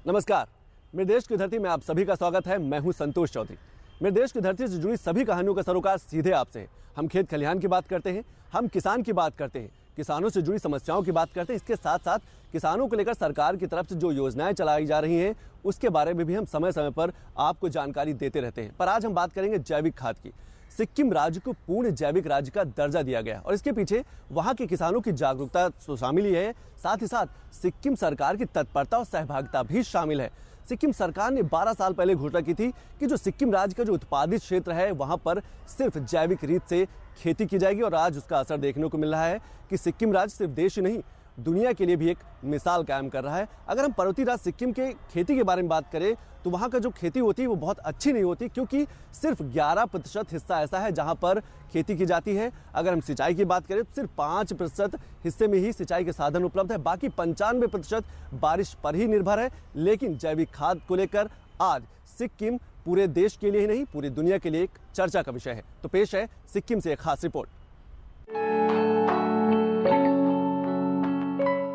नमस्कार। मेरे देश की धरती में आप सभी का स्वागत है। मैं हूं संतोष चौधरी। मेरे देश की धरती से जुड़ी सभी कहानियों का सरोकार सीधे आपसे है। हम खेत खलिहान की बात करते हैं, हम किसान की बात करते हैं, किसानों से जुड़ी समस्याओं की बात करते हैं। इसके साथ साथ किसानों को लेकर सरकार की तरफ से जो योजनाएं चलाई जा रही हैं उसके बारे में भी हम समय समय पर आपको जानकारी देते रहते हैं। पर आज हम बात करेंगे जैविक खाद की। सिक्किम राज्य को पूर्ण जैविक राज्य का दर्जा दिया गया और इसके पीछे वहां के किसानों की जागरूकता तो शामिल ही है, साथ ही साथ सिक्किम सरकार की तत्परता और सहभागिता भी शामिल है। सिक्किम सरकार ने 12 साल पहले घोषणा की थी कि जो सिक्किम राज्य का जो उत्पादित क्षेत्र है वहां पर सिर्फ जैविक रीत से खेती की जाएगी और आज उसका असर देखने को मिल रहा है कि सिक्किम राज्य सिर्फ देश ही नहीं दुनिया के लिए भी एक मिसाल कायम कर रहा है। अगर हम पर्वतीय राज्य सिक्किम के खेती के बारे में बात करें तो वहाँ का जो खेती होती है वो बहुत अच्छी नहीं होती, क्योंकि सिर्फ 11% हिस्सा ऐसा है जहाँ पर खेती की जाती है। अगर हम सिंचाई की बात करें तो सिर्फ 5% हिस्से में ही सिंचाई के साधन उपलब्ध है, बाकी 95% बारिश पर ही निर्भर है। लेकिन जैविक खाद को लेकर आज सिक्किम पूरे देश के लिए ही नहीं पूरी दुनिया के लिए एक चर्चा का विषय है। तो पेश है सिक्किम से एक खास रिपोर्ट।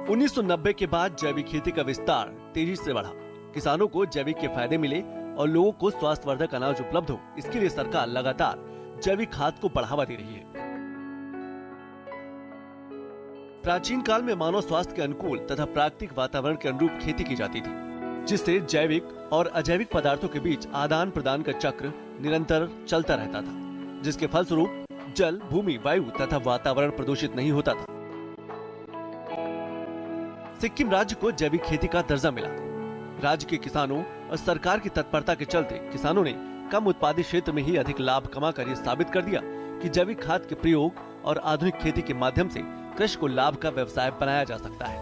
1990 के बाद जैविक खेती का विस्तार तेजी से बढ़ा। किसानों को जैविक के फायदे मिले और लोगों को स्वास्थ्यवर्धक अनाज उपलब्ध हो, इसके लिए सरकार लगातार जैविक खाद को बढ़ावा दे रही है। प्राचीन काल में मानव स्वास्थ्य के अनुकूल तथा प्राकृतिक वातावरण के अनुरूप खेती की जाती थी, जिससे जैविक और अजैविक पदार्थों के बीच आदान प्रदान का चक्र निरंतर चलता रहता था, जिसके फलस्वरूप जल, भूमि, वायु तथा वातावरण प्रदूषित नहीं होता था। सिक्किम राज्य को जैविक खेती का दर्जा मिला। राज्य के किसानों और सरकार की तत्परता के चलते किसानों ने कम उत्पादित क्षेत्र में ही अधिक लाभ कमाकर यह साबित कर दिया कि जैविक खाद के प्रयोग और आधुनिक खेती के माध्यम से कृषि को लाभ का व्यवसाय बनाया जा सकता है।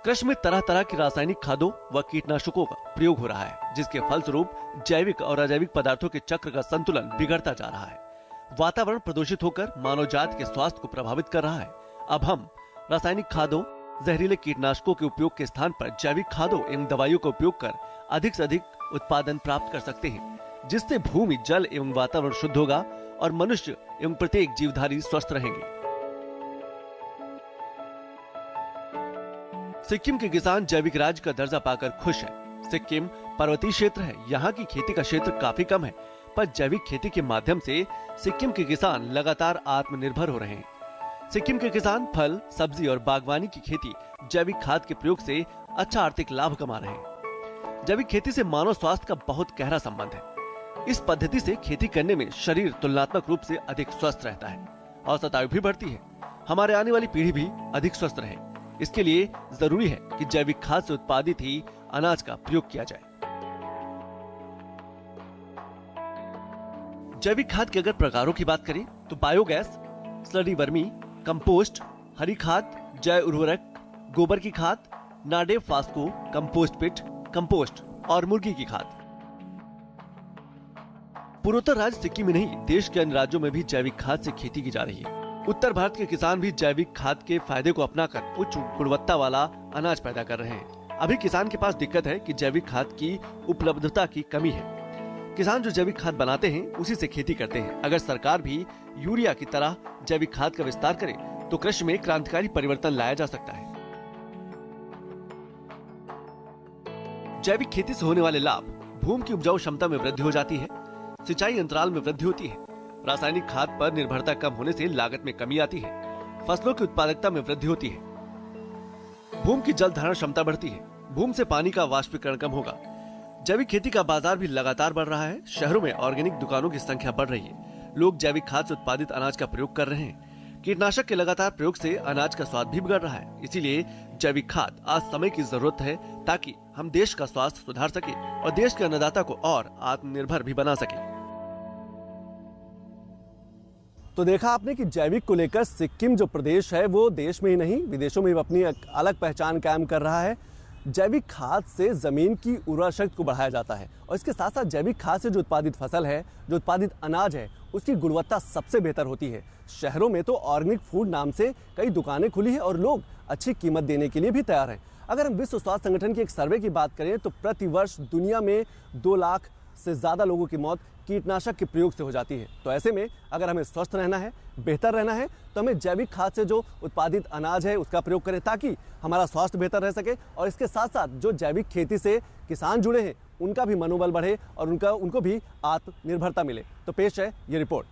कृषि में तरह तरह की रासायनिक खादों व कीटनाशकों का प्रयोग हो रहा है, जिसके फलस्वरूप जैविक और अजैविक पदार्थों के चक्र का संतुलन बिगड़ता जा रहा है। वातावरण प्रदूषित होकर मानव जाति के स्वास्थ्य को प्रभावित कर रहा है। अब हम रासायनिक खादों, जहरीले कीटनाशकों के उपयोग के स्थान पर जैविक खादों एवं दवाइयों का उपयोग कर अधिक से अधिक उत्पादन प्राप्त कर सकते हैं, जिससे भूमि, जल एवं वातावरण शुद्ध होगा और मनुष्य एवं प्रत्येक जीवधारी स्वस्थ रहेंगे। सिक्किम के किसान जैविक राज्य का दर्जा पाकर खुश है। सिक्किम पर्वतीय क्षेत्र है, यहाँ की खेती का क्षेत्र काफी कम है, पर जैविक खेती के माध्यम से सिक्किम के किसान लगातार आत्मनिर्भर हो रहे हैं। सिक्किम के किसान फल, सब्जी और बागवानी की खेती जैविक खाद के प्रयोग से अच्छा आर्थिक लाभ कमा रहे हैं। जैविक खेती से मानव स्वास्थ्य का बहुत गहरा संबंध है। इस पद्धति से खेती करने में शरीर तुलनात्मक रूप से अधिक स्वस्थ रहता है, औसत आयु भी बढ़ती है, हमारे आने वाली पीढ़ी भी अधिक स्वस्थ रहे। इसके लिए जरूरी है कि जैविक खाद से उत्पादित ही अनाज का प्रयोग किया जाए। जैविक खाद के अगर प्रकारों की बात करें तो बायोगैस, स्लरी वर्मी, कंपोस्ट, हरी खाद, जैव उर्वरक, गोबर की खाद, नाडेव फास्को, कंपोस्ट पिट, कंपोस्ट और मुर्गी की खाद। पूर्वोत्तर राज्य सिक्किम में नहीं, देश के अन्य राज्यों में भी जैविक खाद से खेती की जा रही है। उत्तर भारत के किसान भी जैविक खाद के फायदे को अपनाकर उच्च गुणवत्ता वाला अनाज पैदा कर रहे हैं। अभी किसान के पास दिक्कत है कि जैविक खाद की उपलब्धता की कमी है। किसान जो जैविक खाद बनाते हैं उसी से खेती करते हैं। अगर सरकार भी यूरिया की तरह जैविक खाद का विस्तार करे तो कृषि में क्रांतिकारी परिवर्तन लाया जा सकता है। जैविक खेती से होने वाले लाभ: भूमि की उपजाऊ क्षमता में वृद्धि हो जाती है, सिंचाई अंतराल में वृद्धि होती है, रासायनिक खाद पर निर्भरता कम होने से लागत में कमी आती है, फसलों की उत्पादकता में वृद्धि होती है, भूमि की जल धारण क्षमता बढ़ती है, भूमि से पानी का वाष्पीकरण कम होगा। जैविक खेती का बाजार भी लगातार बढ़ रहा है। शहरों में ऑर्गेनिक दुकानों की संख्या बढ़ रही है। लोग जैविक खाद से उत्पादित अनाज का प्रयोग कर रहे हैं। कीटनाशक के लगातार प्रयोग से अनाज का स्वाद भी बिगड़ रहा है। इसीलिए जैविक खाद आज समय की जरूरत है ताकि हम देश का स्वास्थ्य सुधार सके और देश के अन्नदाता को और आत्मनिर्भर भी बना सके। तो देखा आपने कि जैविक को लेकर सिक्किम जो प्रदेश है वो देश में ही नहीं विदेशों में भी अपनी अलग पहचान कायम कर रहा है। जैविक खाद से जमीन की उर्वरा शक्ति को बढ़ाया जाता है और इसके साथ साथ जैविक खाद से जो उत्पादित फसल है, जो उत्पादित अनाज है, उसकी गुणवत्ता सबसे बेहतर होती है। शहरों में तो ऑर्गेनिक फूड नाम से कई दुकानें खुली है और लोग अच्छी कीमत देने के लिए भी तैयार हैं। अगर हम विश्व स्वास्थ्य संगठन की एक सर्वे की बात करें तो प्रति वर्ष दुनिया में से ज़्यादा लोगों की मौत कीटनाशक के प्रयोग से हो जाती है। तो ऐसे में अगर हमें स्वस्थ रहना है, बेहतर रहना है, तो हमें जैविक खाद से जो उत्पादित अनाज है उसका प्रयोग करें, ताकि हमारा स्वास्थ्य बेहतर रह सके। और इसके साथ साथ जो जैविक खेती से किसान जुड़े हैं उनका भी मनोबल बढ़े और उनको भी आत्मनिर्भरता मिले। तो पेश है ये रिपोर्ट।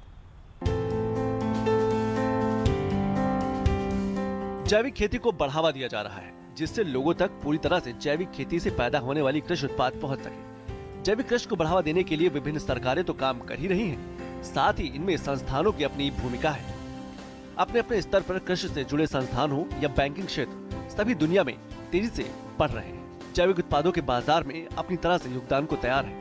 जैविक खेती को बढ़ावा दिया जा रहा है, जिससे लोगों तक पूरी तरह से जैविक खेती से पैदा होने वाली कृषि उत्पाद पहुंच सके। जैविक कृषि को बढ़ावा देने के लिए विभिन्न सरकारें तो काम कर ही रही हैं, साथ ही इनमें संस्थानों की अपनी भूमिका है। अपने अपने स्तर पर कृषि से जुड़े संस्थान हो या बैंकिंग क्षेत्र, सभी दुनिया में तेजी से बढ़ रहे हैं। जैविक उत्पादों के बाजार में अपनी तरह से योगदान को तैयार है।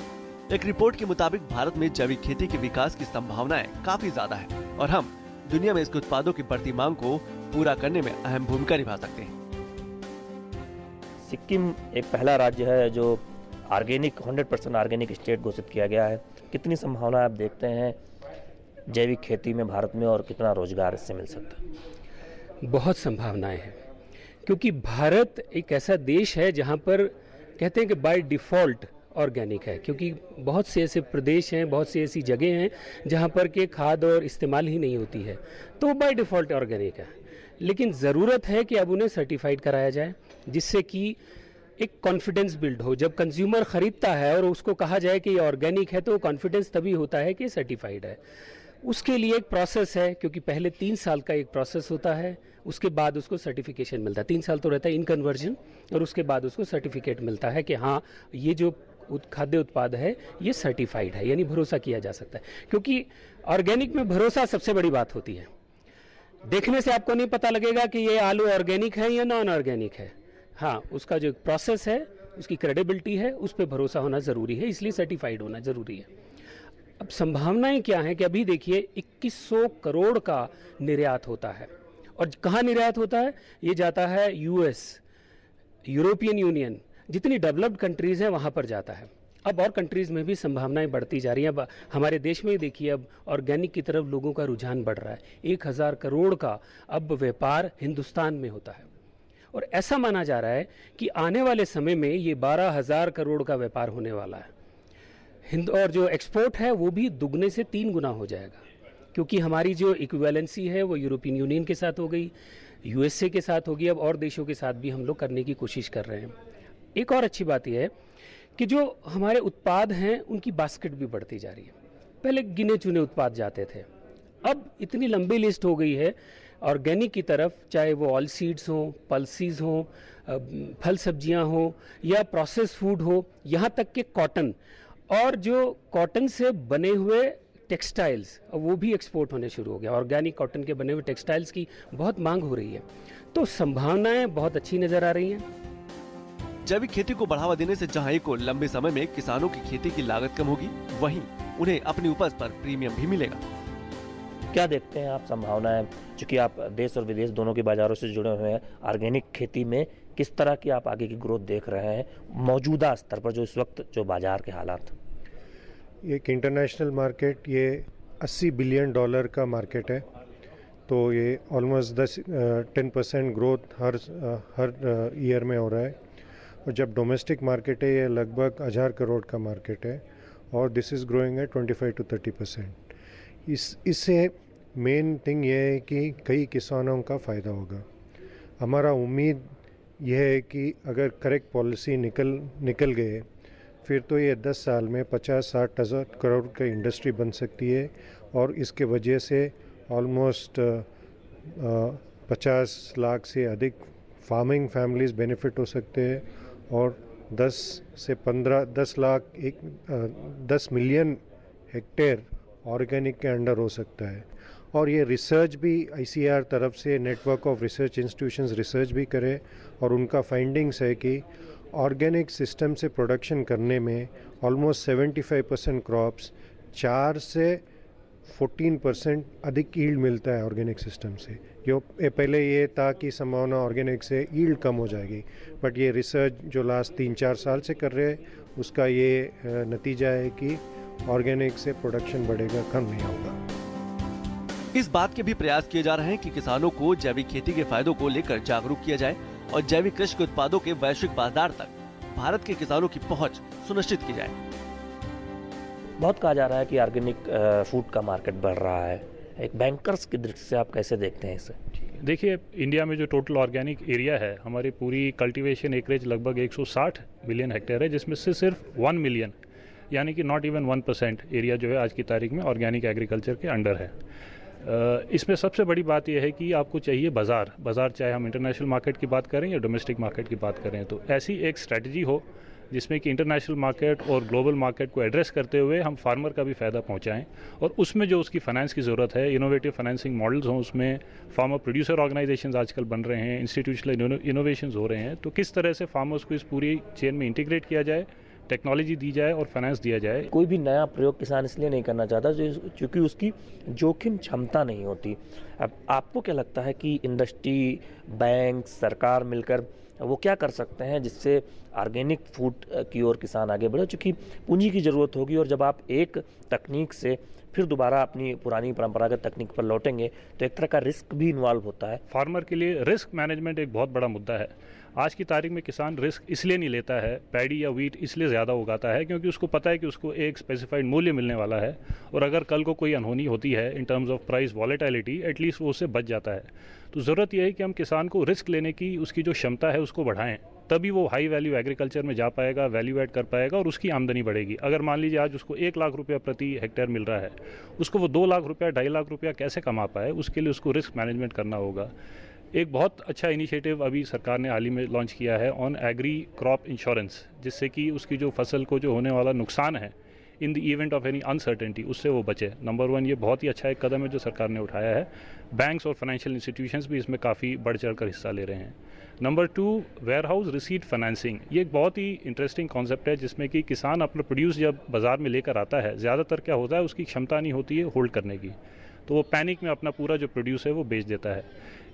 एक रिपोर्ट के मुताबिक भारत में जैविक खेती के विकास की संभावनाएं काफी ज्यादा है और हम दुनिया में इसके उत्पादों की बढ़ती मांग को पूरा करने में अहम भूमिका निभा सकते हैं। सिक्किम एक पहला राज्य है जो ऑर्गेनिक 100% ऑर्गेनिक स्टेट घोषित किया गया है। कितनी संभावना आप देखते हैं जैविक खेती में भारत में और कितना रोजगार इससे मिल सकता है? बहुत संभावनाएं हैं, क्योंकि भारत एक ऐसा देश है जहां पर कहते हैं कि बाय डिफ़ॉल्ट ऑर्गेनिक है, क्योंकि बहुत से ऐसे प्रदेश हैं, बहुत सी ऐसी जगह हैं जहां पर के खाद और इस्तेमाल ही नहीं होती है, तो बाय डिफ़ॉल्ट ऑर्गेनिक है। लेकिन ज़रूरत है कि अब उन्हें सर्टिफाइड कराया जाए, जिससे कि एक कॉन्फिडेंस बिल्ड हो। जब कंज्यूमर ख़रीदता है और उसको कहा जाए कि ये ऑर्गेनिक है, तो कॉन्फिडेंस तभी होता है कि सर्टिफाइड है। उसके लिए एक प्रोसेस है, क्योंकि पहले 3 साल का एक प्रोसेस होता है, उसके बाद उसको सर्टिफिकेशन मिलता है। 3 साल तो रहता है इन कन्वर्जन, और उसके बाद उसको सर्टिफिकेट मिलता है कि हाँ, ये जो खाद्य उत्पाद है ये सर्टिफाइड है, यानी भरोसा किया जा सकता है। क्योंकि ऑर्गेनिक में भरोसा सबसे बड़ी बात होती है। देखने से आपको नहीं पता लगेगा कि ये आलू ऑर्गेनिक है या नॉन ऑर्गेनिक है। हाँ, उसका जो प्रोसेस है, उसकी क्रेडिबिलिटी है, उस पर भरोसा होना ज़रूरी है, इसलिए सर्टिफाइड होना ज़रूरी है। अब संभावनाएं क्या हैं कि अभी देखिए 2100 करोड़ का निर्यात होता है, और कहाँ निर्यात होता है? ये जाता है यूएस, यूरोपियन यूनियन, जितनी डेवलप्ड कंट्रीज़ हैं वहाँ पर जाता है। अब और कंट्रीज़ में भी संभावनाएं बढ़ती जा रही हैं। अब हमारे देश में देखिए, अब ऑर्गेनिक की तरफ लोगों का रुझान बढ़ रहा है। 1000 करोड़ का अब व्यापार हिंदुस्तान में होता है, और ऐसा माना जा रहा है कि आने वाले समय में ये 12,000 करोड़ का व्यापार होने वाला है। और जो एक्सपोर्ट है वो भी दुगने से 3 गुना हो जाएगा, क्योंकि हमारी जो इक्विवेलेंसी है वो यूरोपियन यूनियन के साथ हो गई, यूएसए के साथ होगी, अब और देशों के साथ भी हम लोग करने की कोशिश कर रहे हैं। एक और अच्छी बात यह है कि जो हमारे उत्पाद हैं उनकी बास्केट भी बढ़ती जा रही है। पहले गिने चुने उत्पाद जाते थे, अब इतनी लंबी लिस्ट हो गई है ऑर्गेनिक की तरफ, चाहे वो ऑयल सीड्स हों, पल्सीज हों, फल सब्जियां हों या प्रोसेस फूड हो, यहाँ तक कि कॉटन, और जो कॉटन से बने हुए टेक्सटाइल्स, वो भी एक्सपोर्ट होने शुरू हो गया। ऑर्गेनिक कॉटन के बने हुए टेक्सटाइल्स की बहुत मांग हो रही है, तो संभावनाएं बहुत अच्छी नज़र आ रही हैं। जैविक खेती को बढ़ावा देने से जहां एक लंबे समय में किसानों की खेती की लागत कम होगी, वहीं उन्हें अपनी उपज पर प्रीमियम भी मिलेगा। क्या देखते हैं आप संभावनाएं, चूंकि आप देश और विदेश दोनों के बाजारों से जुड़े हुए हैं, ऑर्गेनिक खेती में किस तरह की आप आगे की ग्रोथ देख रहे हैं मौजूदा स्तर पर, जो इस वक्त जो बाजार के हालात? एक इंटरनेशनल मार्केट, ये $80 बिलियन का मार्केट है, तो ये ऑलमोस्ट 10% ग्रोथ हर ईयर में हो रहा है। और जब डोमेस्टिक मार्केट है ये लगभग 1000 करोड़ का मार्केट है, और this is growing at 25 to 30%। इससे मेन थिंग ये है कि कई किसानों का फ़ायदा होगा। हमारा उम्मीद यह है कि अगर करेक्ट पॉलिसी निकल गए, फिर तो ये 10 साल में 50-60 हज़ार करोड़ का इंडस्ट्री बन सकती है, और इसके वजह से ऑलमोस्ट 50 लाख से अधिक फार्मिंग फैमिलीज़ बेनिफिट हो सकते हैं, और 10 मिलियन हेक्टेयर ऑर्गेनिक के अंडर हो सकता है। और ये रिसर्च भी ICAR तरफ से, network of research institutions, research भी करे, और उनका फाइंडिंग्स है कि ऑर्गेनिक सिस्टम से प्रोडक्शन करने में ऑलमोस्ट 75% क्रॉप्स 4 से 14% अधिक यील्ड मिलता है ऑर्गेनिक सिस्टम से। जो पहले ये था कि संभावना ऑर्गेनिक से यील्ड कम हो जाएगी, बट ये रिसर्च जो लास्ट 3-4 साल से कर रहे हैं, उसका ये नतीजा है कि ऑर्गेनिक से प्रोडक्शन बढ़ेगा, कम नहीं होगा। इस बात के भी प्रयास किए जा रहे हैं कि किसानों को जैविक खेती के फायदों को लेकर जागरूक किया जाए और जैविक कृषि के उत्पादों के वैश्विक बाजार तक भारत के किसानों की पहुंच सुनिश्चित की जाए। बहुत कहा जा रहा है कि ऑर्गेनिक फूड का मार्केट बढ़ रहा है, एक बैंकर्स की दृष्टि से आप कैसे देखते हैं इसे? देखिए, इंडिया में जो टोटल ऑर्गेनिक एरिया है, हमारी पूरी कल्टीवेशन एकरेज लगभग 160 मिलियन हेक्टेयर है, जिसमें से सिर्फ 1 मिलियन यानी कि नॉट इवन 1% एरिया जो है आज की तारीख में ऑर्गेनिक एग्रीकल्चर के अंडर है। इसमें सबसे बड़ी बात यह है कि आपको चाहिए बाज़ार, चाहे हम इंटरनेशनल मार्केट की बात करें या डोमेस्टिक मार्केट की बात करें, तो ऐसी एक स्ट्रैटेजी हो जिसमें कि इंटरनेशनल मार्केट और ग्लोबल मार्केट को एड्रेस करते हुए हम फार्मर का भी फ़ायदा पहुंचाएं, और उसमें जो उसकी फाइनेंस की ज़रूरत है, इनोवेटिव फाइनेंसिंग मॉडल्स हों, उसमें फार्मर प्रोड्यूसर ऑर्गेनाइजेशंस आजकल बन रहे हैं, इंस्टीट्यूशनल इनोवेशंस हो रहे हैं, तो किस तरह से फार्मर्स को इस पूरी चेन में इंटीग्रेट किया जाए, टेक्नोलॉजी दी जाए और फाइनेंस दिया जाए। कोई भी नया प्रयोग किसान इसलिए नहीं करना चाहता क्योंकि उसकी जोखिम क्षमता नहीं होती। अब आपको क्या लगता है कि इंडस्ट्री, बैंक, सरकार मिलकर वो क्या कर सकते हैं जिससे ऑर्गेनिक फूड की ओर किसान आगे बढ़े? चूँकि पूंजी की ज़रूरत होगी, और जब आप एक तकनीक से फिर दोबारा अपनी पुरानी परंपरागत तकनीक पर लौटेंगे तो एक तरह का रिस्क भी इन्वॉल्व होता है। फार्मर के लिए रिस्क मैनेजमेंट एक बहुत बड़ा मुद्दा है। आज की तारीख में किसान रिस्क इसलिए नहीं लेता है, पैडी या वीट इसलिए ज़्यादा उगाता है क्योंकि उसको पता है कि उसको एक स्पेसिफाइड मूल्य मिलने वाला है, और अगर कल को कोई अनहोनी होती है in terms of price volatility, at least वो उससे बच जाता है। तो ज़रूरत यह है कि हम किसान को रिस्क लेने की उसकी जो क्षमता है उसको बढ़ाएं, तभी वो हाई वैल्यू एग्रीकल्चर में जा पाएगा, वैल्यू ऐड कर पाएगा और उसकी आमदनी बढ़ेगी। अगर मान लीजिए आज उसको 1 लाख रुपया प्रति हेक्टेयर मिल रहा है, उसको वो 2 लाख रुपया, 2.5 लाख रुपया कैसे कमा पाए, उसके लिए उसको रिस्क मैनेजमेंट करना होगा। एक बहुत अच्छा इनिशिएटिव अभी सरकार ने हाल ही में लॉन्च किया है ऑन एग्री क्रॉप इंश्योरेंस, जिससे कि उसकी जो फसल को जो होने वाला नुकसान है in the event of any uncertainty, उससे वो बचे। नंबर 1 ये बहुत ही अच्छा एक कदम है जो सरकार ने उठाया है। बैंक्स और फाइनेंशियल इंस्टीट्यूशंस भी इसमें काफ़ी बढ़ चढ़ कर हिस्सा ले रहे हैं। Number 2, warehouse receipt financing. ये एक बहुत ही इंटरेस्टिंग कॉन्सेप्ट है जिसमें कि किसान अपना प्रोड्यूस जब बाज़ार में लेकर आता है, ज़्यादातर क्या होता है उसकी क्षमता नहीं होती है होल्ड करने की, तो वो पैनिक में अपना पूरा जो प्रोड्यूस है वो बेच देता है।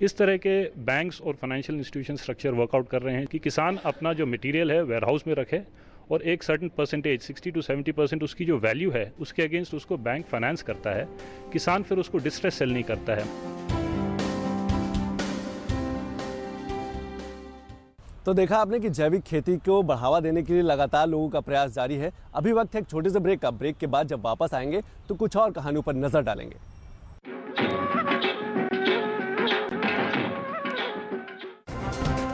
इस तरह के बैंक्स और फाइनेंशियल इंस्टीट्यूशन स्ट्रक्चर वर्कआउट कर रहे हैं कि किसान अपना जो मटेरियल है वेयर हाउस में रखे, और एक सर्टेन परसेंटेज 60 to 70% उसकी जो वैल्यू है उसके अगेंस्ट उसको बैंक फाइनेंस करता है। किसान फिर उसको डिस्ट्रेस सेल नहीं करता है। तो देखा आपने कि जैविक खेती को बढ़ावा देने के लिए लगातार लोगों का प्रयास जारी है। अभी वक्त है एक छोटे से ब्रेक का। ब्रेक के बाद जब वापस आएंगे तो कुछ और कहानियों पर नजर डालेंगे।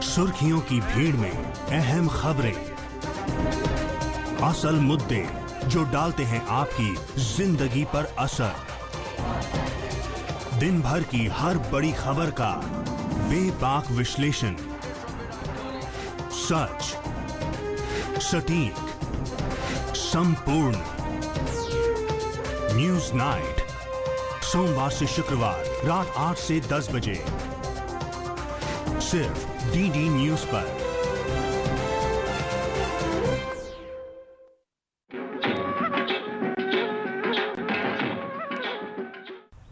सुर्खियों की भीड़ में अहम खबरें, असल मुद्दे जो डालते हैं आपकी जिंदगी पर असर, दिन भर की हर बड़ी खबर का बेबाक विश्लेषण, सच, सटीक, संपूर्ण। न्यूज नाइट, सोमवार से शुक्रवार रात 8 से 10 बजे, सिर्फ डीडी न्यूज पर।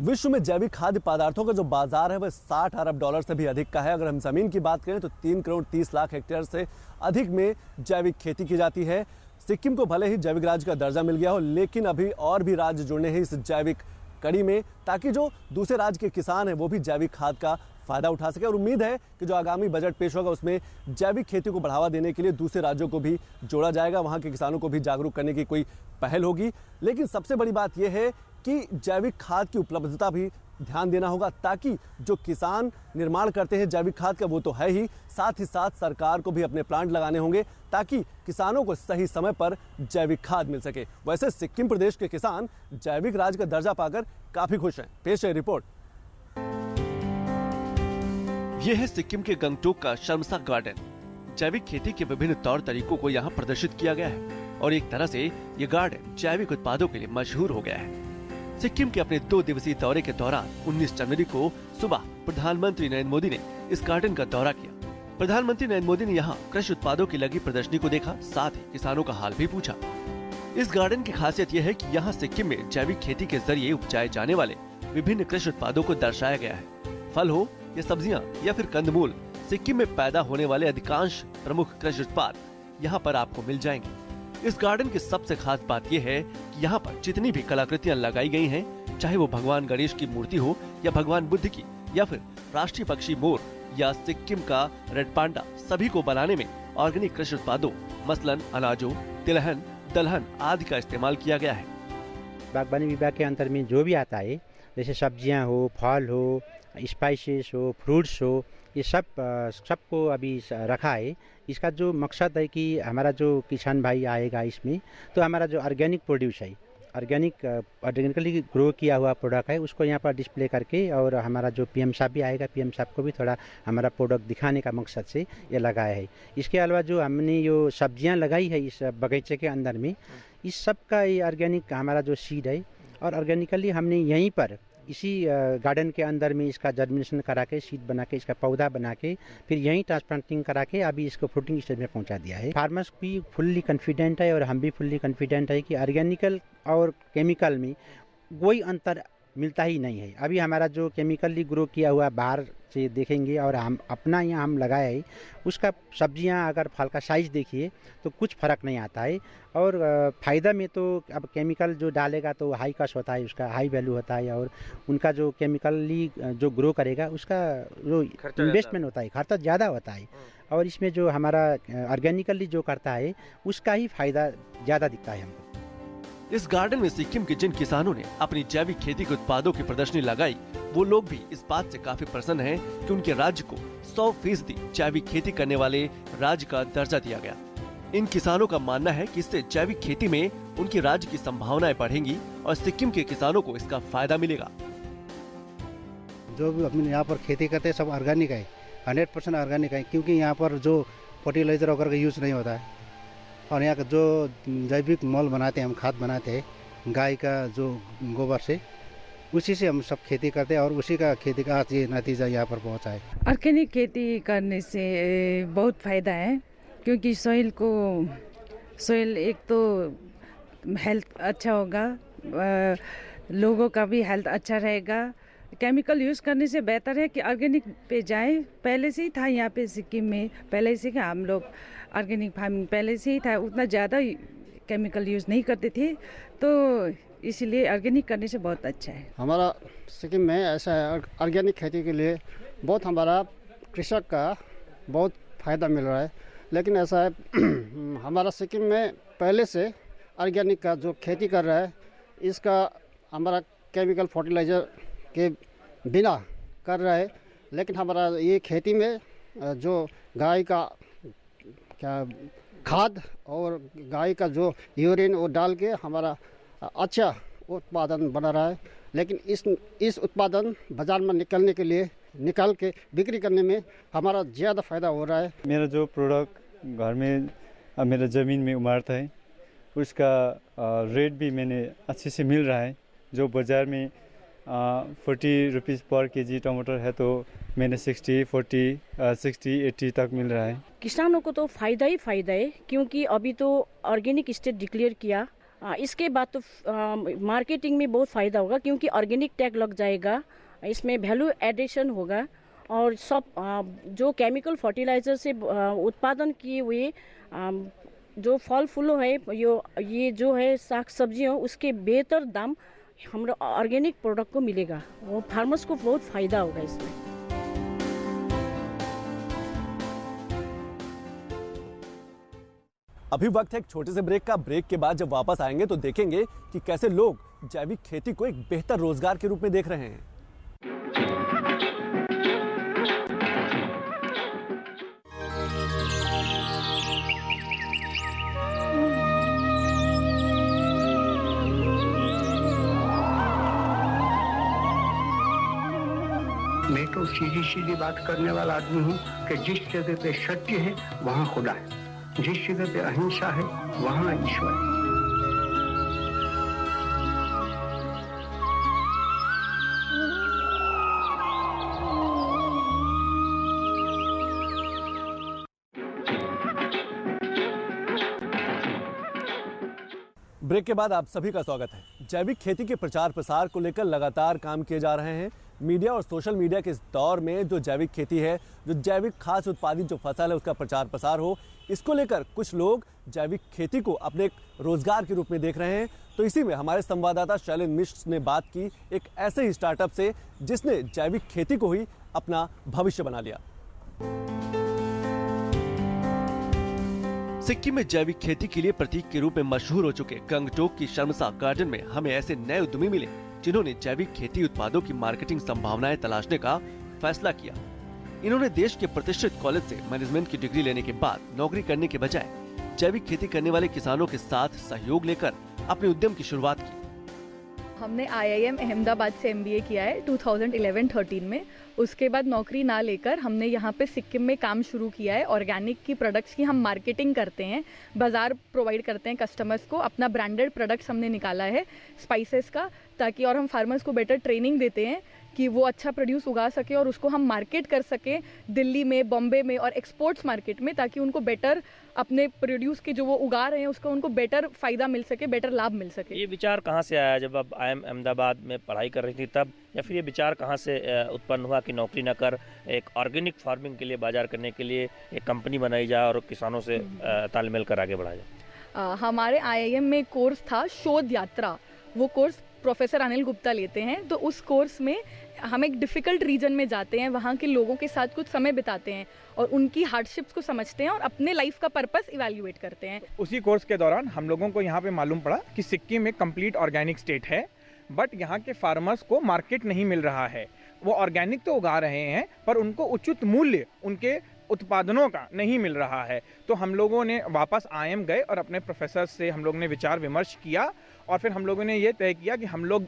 विश्व में जैविक खाद्य पदार्थों का जो बाजार है वह 60 अरब डॉलर से भी अधिक का है। अगर हम जमीन की बात करें तो 3 करोड़ 30 लाख हेक्टेयर से अधिक में जैविक खेती की जाती है। सिक्किम को भले ही जैविक राज्य का दर्जा मिल गया हो, लेकिन अभी और भी राज्य जुड़ने हैं इस जैविक कड़ी में, ताकि जो दूसरे राज्य के किसान हैं वो भी जैविक खाद का फायदा उठा सके। और उम्मीद है कि जो आगामी बजट पेश होगा उसमें जैविक खेती को बढ़ावा देने के लिए दूसरे राज्यों को भी जोड़ा जाएगा, वहां के किसानों को भी जागरूक करने की कोई पहल होगी। लेकिन सबसे बड़ी बात यह है कि जैविक खाद की उपलब्धता भी ध्यान देना होगा, ताकि जो किसान निर्माण करते हैं जैविक खाद का वो तो है ही, साथ ही साथ सरकार को भी अपने प्लांट लगाने होंगे ताकि किसानों को सही समय पर जैविक खाद मिल सके। वैसे सिक्किम प्रदेश के किसान जैविक राज्य का दर्जा पाकर काफी खुश हैं। पेश है रिपोर्ट। यह है सिक्किम के गंगटोक का शर्मसाक गार्डन। जैविक खेती के विभिन्न तौर तरीकों को यहाँ प्रदर्शित किया गया है और एक तरह से ये गार्डन जैविक उत्पादों के लिए मशहूर हो गया है। सिक्किम के अपने 2 दिवसीय दौरे के दौरान 19 जनवरी को सुबह प्रधानमंत्री नरेंद्र मोदी ने इस गार्डन का दौरा किया। प्रधानमंत्री नरेंद्र मोदी ने यहाँ कृषि उत्पादों की लगी प्रदर्शनी को देखा, साथ ही किसानों का हाल भी पूछा। इस गार्डन की खासियत यह है कि यहाँ सिक्किम में जैविक खेती के जरिए उपजाए जाने वाले विभिन्न कृषि उत्पादों को दर्शाया गया है। फल हो या सब्जियाँ या फिर कंदमूल, सिक्किम में पैदा होने वाले अधिकांश प्रमुख कृषि उत्पाद यहाँ पर आपको मिल जाएंगे। इस गार्डन की सबसे खास बात यह है कि यहाँ पर जितनी भी कलाकृतियाँ लगाई गई हैं, चाहे वो भगवान गणेश की मूर्ति हो या भगवान बुद्ध की या फिर राष्ट्रीय पक्षी मोर या सिक्किम का रेड पांडा, सभी को बनाने में ऑर्गेनिक कृषि उत्पादों मसलन अनाजों, तिलहन, दलहन आदि का इस्तेमाल किया गया है। बागवानी विभाग के अंतर में जो भी आता है, जैसे सब्जियां हो, फल हो, स्पाइसेस हो, फ्रूट्स हो, ये सबको अभी रखा है। इसका जो मकसद है कि हमारा जो किसान भाई आएगा इसमें, तो हमारा जो ऑर्गेनिक प्रोड्यूस है, ऑर्गेनिकली ग्रो किया हुआ प्रोडक्ट है, उसको यहाँ पर डिस्प्ले करके, और हमारा जो पीएम साहब भी आएगा, पीएम साहब को भी थोड़ा हमारा प्रोडक्ट दिखाने का मकसद से ये लगाया है। इसके अलावा जो हमने जो सब्जियाँ लगाई है इस बगीचे के अंदर में, इस सब का ये ऑर्गेनिक हमारा जो सीड है, और ऑर्गेनिकली हमने यहीं पर इसी गार्डन के अंदर में इसका जर्मिनेशन करा के, सीड बना के, इसका पौधा बना के, फिर यहीं ट्रांसप्लांटिंग करा के अभी इसको फ्रूटिंग स्टेज में पहुंचा दिया है। फार्मर्स भी फुल्ली कॉन्फिडेंट है और हम भी फुल्ली कॉन्फिडेंट है कि ऑर्गेनिकल और केमिकल में कोई अंतर मिलता ही नहीं है। अभी हमारा जो केमिकली ग्रो किया हुआ बाहर से देखेंगे और हम अपना यहाँ हम लगाया है, उसका सब्जियाँ अगर फल का साइज़ देखिए तो कुछ फ़र्क नहीं आता है। और फ़ायदा में तो अब केमिकल जो डालेगा तो हाई कॉस्ट होता है, उसका हाई वैल्यू होता है, और उनका जो केमिकली जो ग्रो करेगा उसका जो इन्वेस्टमेंट होता है, खर्चा ज़्यादा होता है। और इसमें जो हमारा ऑर्गेनिकली जो करता है उसका ही फ़ायदा ज़्यादा दिखता है हमको। इस गार्डन में सिक्किम के जिन किसानों ने अपनी जैविक खेती के उत्पादों की प्रदर्शनी लगाई, वो लोग भी इस बात से काफी प्रसन्न हैं कि उनके राज्य को 100% जैविक खेती करने वाले राज्य का दर्जा दिया गया। इन किसानों का मानना है कि इससे जैविक खेती में उनके राज्य की संभावनाएं बढ़ेंगी और सिक्किम के किसानों को इसका फायदा मिलेगा। जो भी हम यहाँ पर खेती करते हैं सब ऑर्गेनिक है, 100% ऑर्गेनिक है, क्योंकि यहाँ पर जो फर्टिलाइजर वगैरह का यूज नहीं होता है। और यहाँ का जो जैविक मल बनाते हैं, हम खाद बनाते हैं गाय का जो गोबर से, उसी से हम सब खेती करते हैं और उसी का खेती का आज ये नतीजा यहाँ पर पहुँचा है। ऑर्गेनिक खेती करने से बहुत फ़ायदा है, क्योंकि सॉइल एक तो हेल्थ अच्छा होगा, लोगों का भी हेल्थ अच्छा रहेगा। केमिकल यूज़ करने से बेहतर है कि ऑर्गेनिक पे जाएं। पहले से ही था यहाँ पे सिक्किम में, पहले से हम लोग ऑर्गेनिक फार्मिंग पहले से ही था, उतना ज़्यादा केमिकल यूज़ नहीं करते थे, तो इसीलिए ऑर्गेनिक करने से बहुत अच्छा है। हमारा सिक्किम में ऐसा है, ऑर्गेनिक खेती के लिए बहुत हमारा कृषक का बहुत फ़ायदा मिल रहा है। लेकिन ऐसा है हमारा सिक्किम में पहले से ऑर्गेनिक का जो खेती कर रहा है, इसका हमारा केमिकल फर्टिलाइज़र के बिना कर रहा है। लेकिन हमारा ये खेती में जो गाय का क्या खाद और गाय का जो यूरिन वो डाल के हमारा अच्छा उत्पादन बना रहा है। लेकिन इस उत्पादन बाज़ार में निकाल के बिक्री करने में हमारा ज़्यादा फ़ायदा हो रहा है। मेरा जो प्रोडक्ट घर में मेरा ज़मीन में उमारता है, उसका रेट भी मैंने अच्छे से मिल रहा है। जो बाज़ार में 40 रुपीज़ पर केजी टमाटर है, तो मैंने 60, 40, 60, 80 तक मिल रहा है। किसानों को तो फ़ायदा ही फ़ायदा है, क्योंकि अभी तो ऑर्गेनिक स्टेट डिक्लेयर किया, इसके बाद तो मार्केटिंग में बहुत फ़ायदा होगा, क्योंकि ऑर्गेनिक टैग लग जाएगा, इसमें वैल्यू एडिशन होगा। और सब जो केमिकल फर्टिलाइज़र से उत्पादन किए हुए जो फल फूलों है, ये जो है साग सब्जियों, उसके बेहतर दाम हमारा ऑर्गेनिक प्रोडक्ट को मिलेगा। वो फार्मर्स को बहुत फ़ायदा होगा इसमें। अभी वक्त है एक छोटे से ब्रेक का। ब्रेक के बाद जब वापस आएंगे तो देखेंगे कि कैसे लोग जैविक खेती को एक बेहतर रोजगार के रूप में देख रहे हैं। मैं तो सीधी सीधी बात करने वाला आदमी हूँ कि जिस जगह पे सत्य है वहाँ खुदा है, जिस जगह पे अहिंसा है वहाँ ईश्वर है। ब्रेक के बाद आप सभी का स्वागत है। जैविक खेती के प्रचार प्रसार को लेकर लगातार काम किए जा रहे हैं। मीडिया और सोशल मीडिया के इस दौर में जो जैविक खेती है, जो जैविक खास उत्पादित जो फसल है, उसका प्रचार प्रसार हो, इसको लेकर कुछ लोग जैविक खेती को अपने एक रोजगार के रूप में देख रहे हैं। तो इसी में हमारे संवाददाता शैलेंद्र मिश्र ने बात की एक ऐसे ही स्टार्टअप से जिसने जैविक खेती को ही अपना भविष्य बना लिया। सिक्किम में जैविक खेती के लिए प्रतीक के रूप में मशहूर हो चुके गंगटोक की शर्मसा गार्डन में हमें ऐसे नए उद्यमी मिले जिन्होंने जैविक खेती उत्पादों की मार्केटिंग संभावनाएं तलाशने का फैसला किया। इन्होंने देश के प्रतिष्ठित कॉलेज से मैनेजमेंट की डिग्री लेने के बाद नौकरी करने के बजाय जैविक खेती करने वाले किसानों के साथ सहयोग लेकर अपने उद्यम की शुरुआत की। हमने IIM अहमदाबाद से MBA किया है 2011-13 में। उसके बाद नौकरी ना लेकर हमने यहाँ पे सिक्किम में काम शुरू किया है। ऑर्गेनिक की प्रोडक्ट्स की हम मार्केटिंग करते हैं, बाज़ार प्रोवाइड करते हैं कस्टमर्स को। अपना ब्रांडेड प्रोडक्ट्स हमने निकाला है स्पाइसेस का, ताकि और हम फार्मर्स को बेटर ट्रेनिंग देते हैं कि वो अच्छा प्रोड्यूस उगा सके और उसको हम मार्केट कर सकें दिल्ली में, बॉम्बे में और एक्सपोर्ट्स मार्केट में, ताकि उनको बेटर अपने प्रोड्यूस के जो वो उगा रहे हैं उसका उनको बेटर फ़ायदा मिल सके, बेटर लाभ मिल सके। ये विचार कहाँ से आया? जब आप IIM अहमदाबाद में पढ़ाई कर रही थी तब, या फिर ये विचार कहाँ से उत्पन्न हुआ कि नौकरी न कर एक ऑर्गेनिक फार्मिंग के लिए, बाजार करने के लिए एक कंपनी बनाई जाए और किसानों से तालमेल कर आगे बढ़ाया जाए? हमारे IIM में कोर्स था शोध यात्रा। वो कोर्स प्रोफेसर अनिल गुप्ता लेते हैं। तो उस कोर्स में हम एक डिफ़िकल्ट रीजन में जाते हैं, वहाँ के लोगों के साथ कुछ समय बिताते हैं और उनकी हार्डशिप्स को समझते हैं और अपने लाइफ का पर्पस इवैल्यूएट करते हैं। उसी कोर्स के दौरान हम लोगों को यहाँ पे मालूम पड़ा कि सिक्किम एक कंप्लीट ऑर्गेनिक स्टेट है, बट यहाँ के फार्मर्स को मार्केट नहीं मिल रहा है। वो ऑर्गेनिक तो उगा रहे हैं पर उनको उचित मूल्य उनके उत्पादनों का नहीं मिल रहा है। तो हम लोगों ने वापस IIM गए और अपने प्रोफेसर से हम लोग ने विचार विमर्श किया और फिर हम लोगों ने ये तय किया कि हम लोग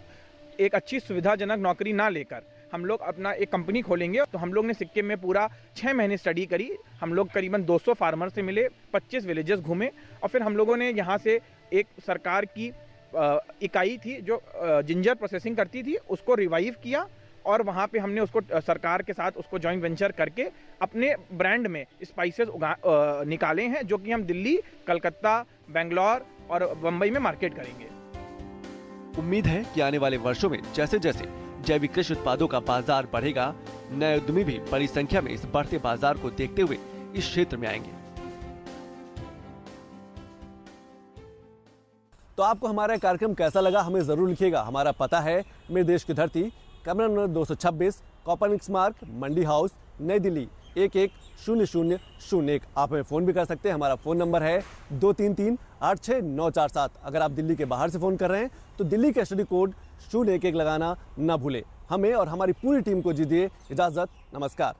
एक अच्छी सुविधाजनक नौकरी ना लेकर हम लोग अपना एक कंपनी खोलेंगे। तो हम लोग ने सिक्किम में पूरा 6 महीने स्टडी करी। हम लोग करीबन 200 फार्मर से मिले, 25 विलेजेस घूमे और फिर हम लोगों ने यहाँ से एक सरकार की इकाई थी जो जिंजर प्रोसेसिंग करती थी, उसको रिवाइव किया और वहाँ पे हमने उसको सरकार के साथ उसको जॉइंट वेंचर करके अपने ब्रांड में स्पाइसेस निकाले हैं, जो कि हम दिल्ली, कलकत्ता, बेंगलोर और बम्बई में मार्केट करेंगे। उम्मीद है कि आने वाले वर्षों में जैसे जैसे जैविक कृषि उत्पादों का बाजार बढ़ेगा, नए उद्यमी भी बड़ी संख्या में इस बढ़ते बाजार को देखते हुए इस क्षेत्र में आएंगे। तो आपको हमारा कार्यक्रम कैसा लगा हमें जरूर लिखिएगा। हमारा पता है मेरे देश की धरती, कमरा नंबर 226, कॉपरनिक्स मार्ग, मंडी हाउस, नई दिल्ली 110001। आप हमें फ़ोन भी कर सकते हैं। हमारा फ़ोन नंबर है 233-86947। अगर आप दिल्ली के बाहर से फ़ोन कर रहे हैं तो दिल्ली का स्टडी कोड 011 लगाना ना भूलें। हमें और हमारी पूरी टीम को दीजिए इजाज़त। नमस्कार।